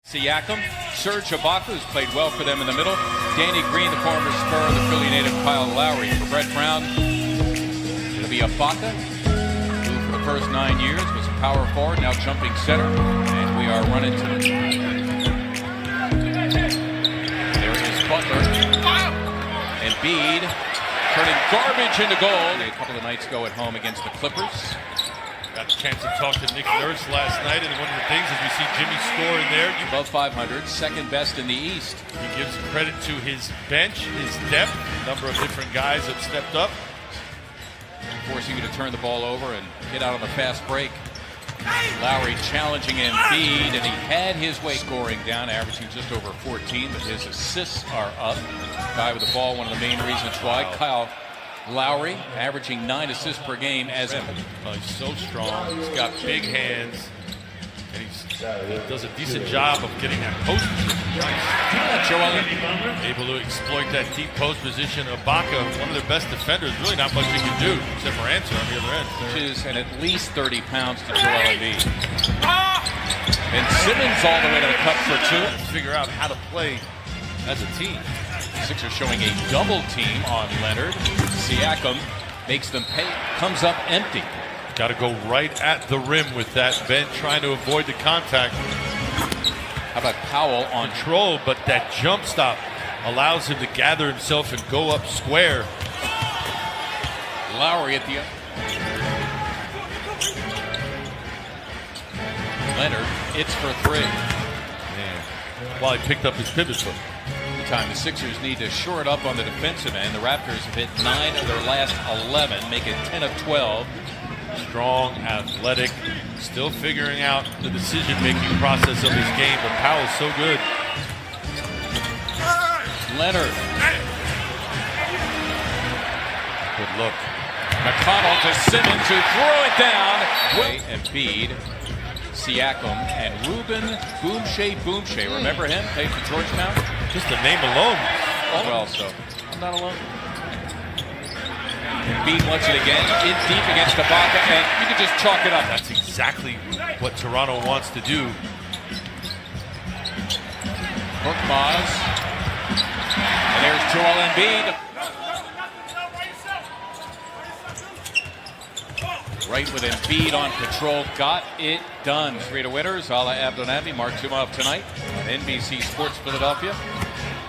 Siakam, Serge Ibaka, who's played well for them in the middle. Danny Green, the former Spur, the Philly native Kyle Lowry. For Brett Brown, it'll be Ibaka, who for the first 9 years was a power forward, now jumping center. And we are running to it. There is Butler. Embiid turning garbage into gold. A couple of nights ago at home against the Clippers. Got a chance to talk to Nick Nurse last night, and one of the things is we see Jimmy score in there. Above 500, second best in the East. He gives credit to his bench, his depth, a number of different guys have stepped up. Forcing you to turn the ball over and get out on the fast break. Lowry challenging Embiid, and he had his way scoring down, averaging just over 14, but his assists are up. Guy with the ball, one of the main reasons why. Kyle Lowry averaging 9 assists per game as he's so strong. He's got big hands, and he does a decent job of getting that post position. Able to exploit that deep post position. Ibaka, one of their best defenders, really not much he can do except for answer on the other end. Which is at least 30 pounds to Joel Embiid. And Simmons all the way to the cup for 2. Figure out how to play as a team. Sixers showing a double team on Leonard. Siakam makes them pay, comes up empty. Got to go right at the rim with that bend, trying to avoid the contact. How about Powell on control, but that jump stop allows him to gather himself and go up square. Lowry at the Leonard, it's for 3. Man. While he picked up his pivot foot. Time. The Sixers need to shore it up on the defensive end. The Raptors have hit 9 of their last 11, make it 10 of 12. Strong, athletic, still figuring out the decision-making process of his game, but Powell's so good. Leonard. Good look. McConnell to Simmons, who throw it down. Embiid, Siakam, and Ruben Boomshay. Remember him? Played for Georgetown. Just the name alone. Well, so I'm not alone. Embiid wants it again, in deep against Ibaka, and you can just chalk it up. That's exactly what Toronto wants to do. Korkmaz. And there's Joel Embiid. Right with Embiid on control, got it done. 3 to winners, Ala Abdonabi, Mark Zumov tonight on NBC Sports Philadelphia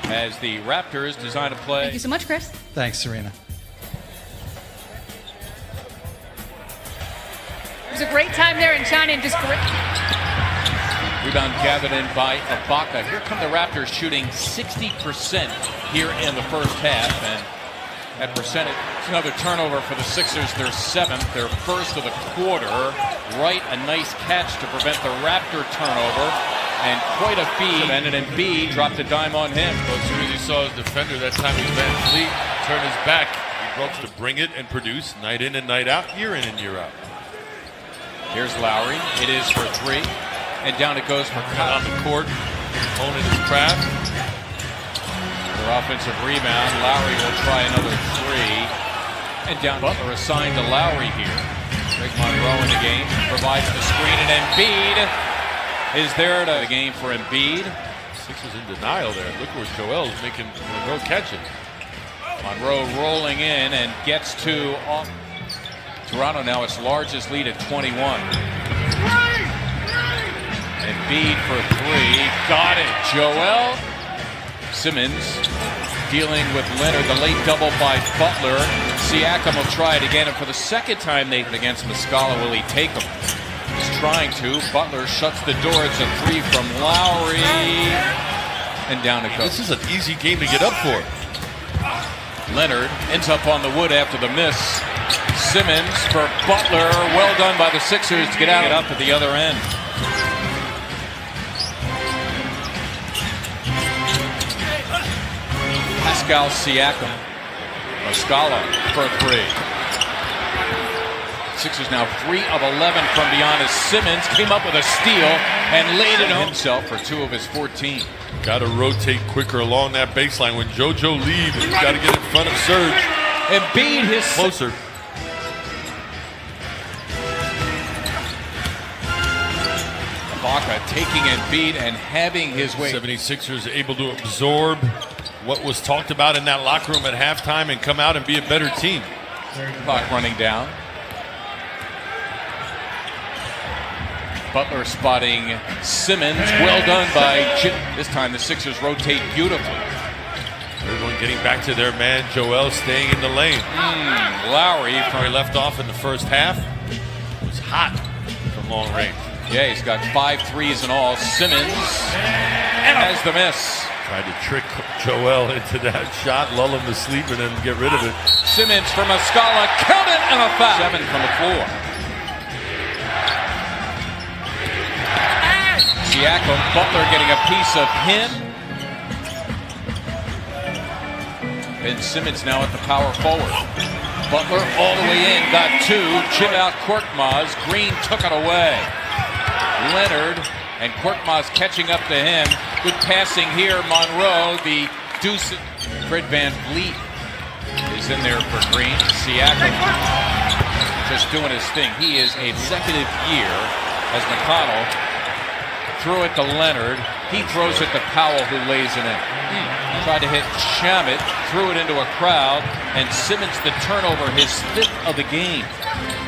as the Raptors design a play. Thank you so much, Chris. Thanks, Serena. It was a great time there in China and just great. Rebound gathered in by Ibaka. Here come the Raptors shooting 60% here in the first half, and that percentage, another turnover for the Sixers, their 7th, their first of the quarter. Right, a nice catch to prevent the Raptor turnover, and quite a feed. And Embiid dropped a dime on him. Well, as soon as he saw his defender, that time he Van Fleet turned his back. He broke to bring it and produce night in and night out, year in and year out. Here's Lowry. It is for 3, and down it goes for Kyle on the court, owning his craft. Offensive rebound. Lowry will try another 3. And down Butler assigned to Lowry here. Greg Monroe in the game provides the screen, and Embiid is there to the game for Embiid. Sixers in denial there. Look where Joel's making Monroe catch it. Monroe rolling in and gets to Toronto now its largest lead at 21. Embiid for 3. Got it. Joel. Simmons dealing with Leonard, the late double by Butler. Siakam will try it again, and for the second time they against Muscala. Will he take him? He's trying to. Butler shuts the door. It's a 3 from Lowry, and down it goes. This is an easy game to get up for. Leonard ends up on the wood after the miss. Simmons for Butler. Well done by the Sixers to get out up at the other end. Pascal Siakam. Muscala for 3. Sixers now 3 of 11 from beyond as Simmons came up with a steal and laid it on himself for 2 of his 14. Got to rotate quicker along that baseline. When JoJo leaves, he's got to get in front of Serge. Embiid his closer. Ibaka taking Embiid and having his way. 76ers able to absorb what was talked about in that locker room at halftime and come out and be a better team. Clock running down. Butler spotting Simmons. Well done by Jim. This time the Sixers rotate beautifully. Everyone getting back to their man. Joel staying in the lane. Lowry Where he left off in the first half was hot from long range. Yeah, he's got 5 threes in all. Simmons has the miss. Tried to trick Joel into that shot, lull him to sleep, and then get rid of it. Simmons from Muscala, count it, and a foul. 7 from the floor. Siakam, Butler getting a piece of him. Ben Simmons now at the power forward. Butler all the way in, got 2. Chip out Korkmaz. Green took it away. Leonard and Korkmaz catching up to him. Good passing here. Monroe, the deuce. Fred Van Vliet is in there for Green. Siakam just doing his thing. He is a consecutive year as McConnell threw it to Leonard. He throws it to Powell, who lays it in. Tried to hit Shamet, threw it into a crowd, and Simmons the turnover, his 5th of the game.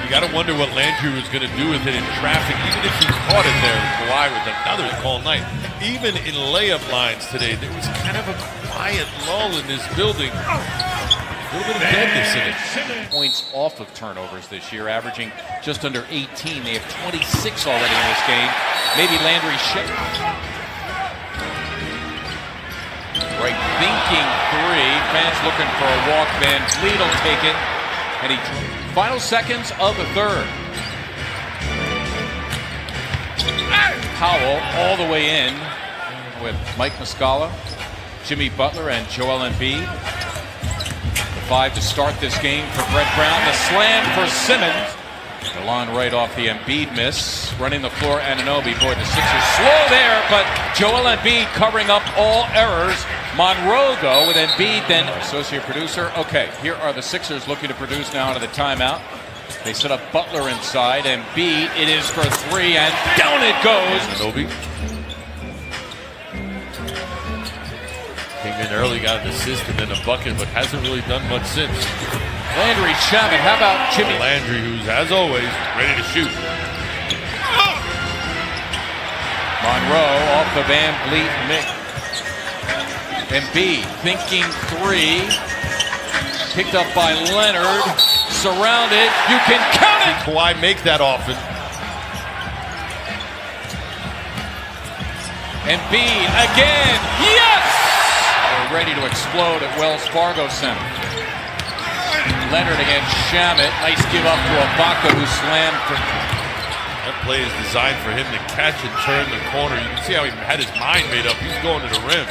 You got to wonder what Landry was going to do with it in traffic, even if he caught it there. Kawhi with another all night. Even in layup lines today, there was kind of a quiet lull in this building. A little bit of deadness in it. Points off of turnovers this year, averaging just under 18. They have 26 already in this game. Maybe Landry should. Right, thinking 3. Fans looking for a walk. Van Vliet will take it. And final seconds of the third. Powell all the way in with Mike Muscala, Jimmy Butler, and Joel Embiid. 5 to start this game for Brett Brown. The slam for Simmons. DeLon right off the Embiid miss. Running the floor, Anunoby. Boy, the Sixers slow there, but Joel Embiid covering up all errors. Monroe, though, with Embiid, then associate producer. Okay, here are the Sixers looking to produce now out of the timeout. They set up Butler inside. Embiid, it is for 3, and down it goes. Anunoby came in early, got an assist and then a bucket, but hasn't really done much since. Landry Shamet, how about Jimmy? Landry, who's, as always, ready to shoot. Monroe off the Van Vliet mix. Embiid thinking 3. Picked up by Leonard. Surrounded. You can count it! Kawhi make that often. Embiid again. Yes! They're ready to explode at Wells Fargo Center. Leonard against Shamet. Nice give up to Ibaka, who slammed for. That play is designed for him to catch and turn the corner. You can see how he had his mind made up. He's going to the rim.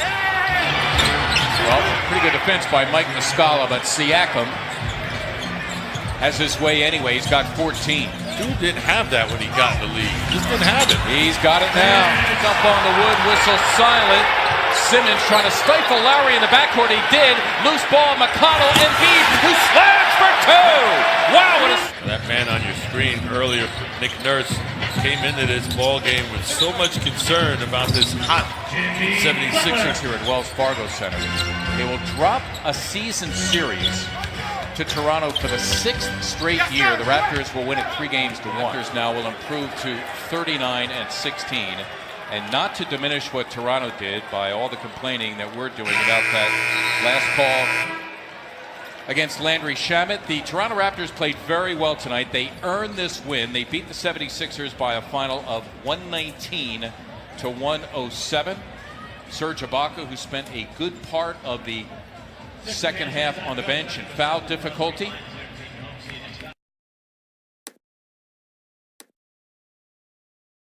Well, pretty good defense by Mike Muscala, but Siakam has his way anyway. He's got 14. Dude didn't have that when he got in the league. Just didn't have it. He's got it now. It's up on the wood, whistle silent. Simmons trying to stifle Lowry in the backcourt. He did. Loose ball, McConnell, Embiid, who slams for 2. Wow, what a... That man on your screen earlier, Nick Nurse, came into this ball game with so much concern about this hot 76ers here at Wells Fargo Center. They will drop a season series to Toronto for the 6th straight year. The Raptors will win it 3 games to 1. Raptors now will improve to 39-16. And not to diminish what Toronto did by all the complaining that we're doing about that last call against Landry Shamet. The Toronto Raptors played very well tonight. They earned this win. They beat the 76ers by a final of 119 to 107. Serge Ibaka, who spent a good part of the second half on the bench in foul difficulty,